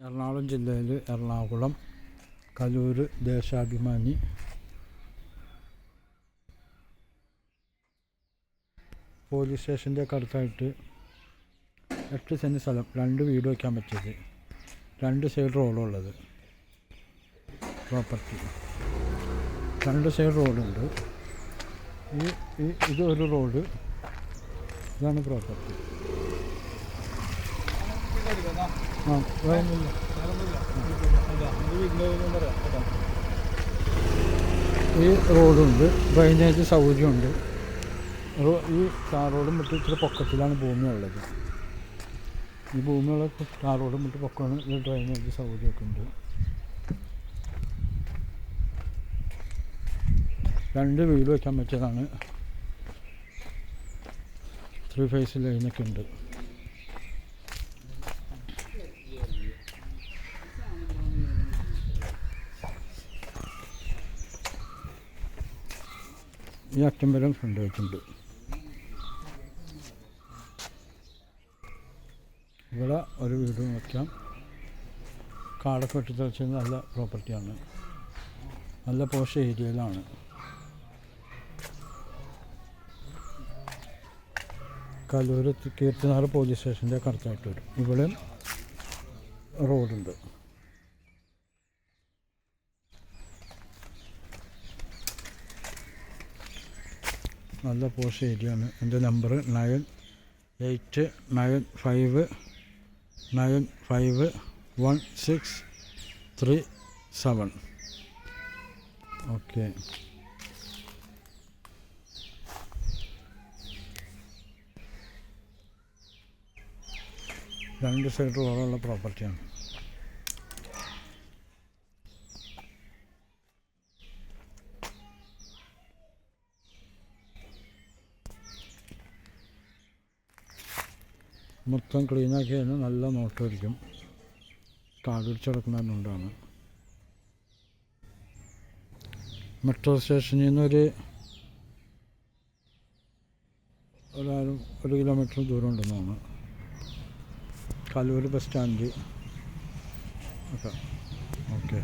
എറണാകുളം ജില്ലയിൽ എറണാകുളം കലൂർ ദേശാഭിമാനി പോലീസ് സ്റ്റേഷൻ്റെ ഒക്കെ അടുത്തായിട്ട് 8 സെൻറ്റ് സ്ഥലം, 2 വീട് വയ്ക്കാൻ പറ്റിയത്, 2 സൈഡ് റോഡുള്ളത് പ്രോപ്പർട്ടി. 2 സൈഡ് റോഡുണ്ട്. ഇതൊരു റോഡ്, ഇതാണ് പ്രോപ്പർട്ടി. ഈ റോഡുണ്ട്, ഡ്രൈനേജ് സൗകര്യമുണ്ട്. ഈ ടാർ റോഡും വിട്ട് ഇച്ചിരി പൊക്കത്തിലാണ് ഭൂമി ഉള്ളത്. ഈ ഭൂമിയുള്ള ടാർ റോഡും വിട്ട് പൊക്കമാണ്. ഈ ഡ്രൈനേജ് സൗകര്യമൊക്കെ ഉണ്ട്. 2 വീട് വയ്ക്കാൻ പറ്റിയതാണ്. 3 ഫേസ് ലൈനൊക്കെ ഉണ്ട്. ഈ അറ്റം വരെ ഫ്രണ്ട് വെച്ചിട്ടുണ്ട്. ഇവിടെ ഒരു വീട് വയ്ക്കാം. കാടൊക്കെ വെട്ടിത്തെളിച്ച് നല്ല പ്രോപ്പർട്ടിയാണ്, നല്ല പോഷ് ഏരിയയിലാണ്. കലൂർ കീർത്തിനാട് പോലീസ് സ്റ്റേഷൻ്റെ അടുത്തായിട്ട് വരും. ഇവിടെ റോഡുണ്ട്. നല്ല പോഷ് ഏരിയയാണ്. എൻ്റെ നമ്പർ 9895951637. ഓക്കെ. രണ്ട് സൈഡ് റോഡുള്ള പ്രോപ്പർട്ടിയാണ്. മൊത്തം ക്ലീനാക്കി കഴിഞ്ഞാൽ നല്ല നോട്ടമായിരിക്കും. കാടുപിടിച്ച് കിടക്കുന്നതുകൊണ്ടാണ്. മെട്രോ സ്റ്റേഷനിൽ നിന്ന് ഒരു കിലോമീറ്റർ ദൂരം ഉണ്ടെന്നാണ്. കലൂർ ബസ് സ്റ്റാൻഡ് ഒക്കെ. ഓക്കെ.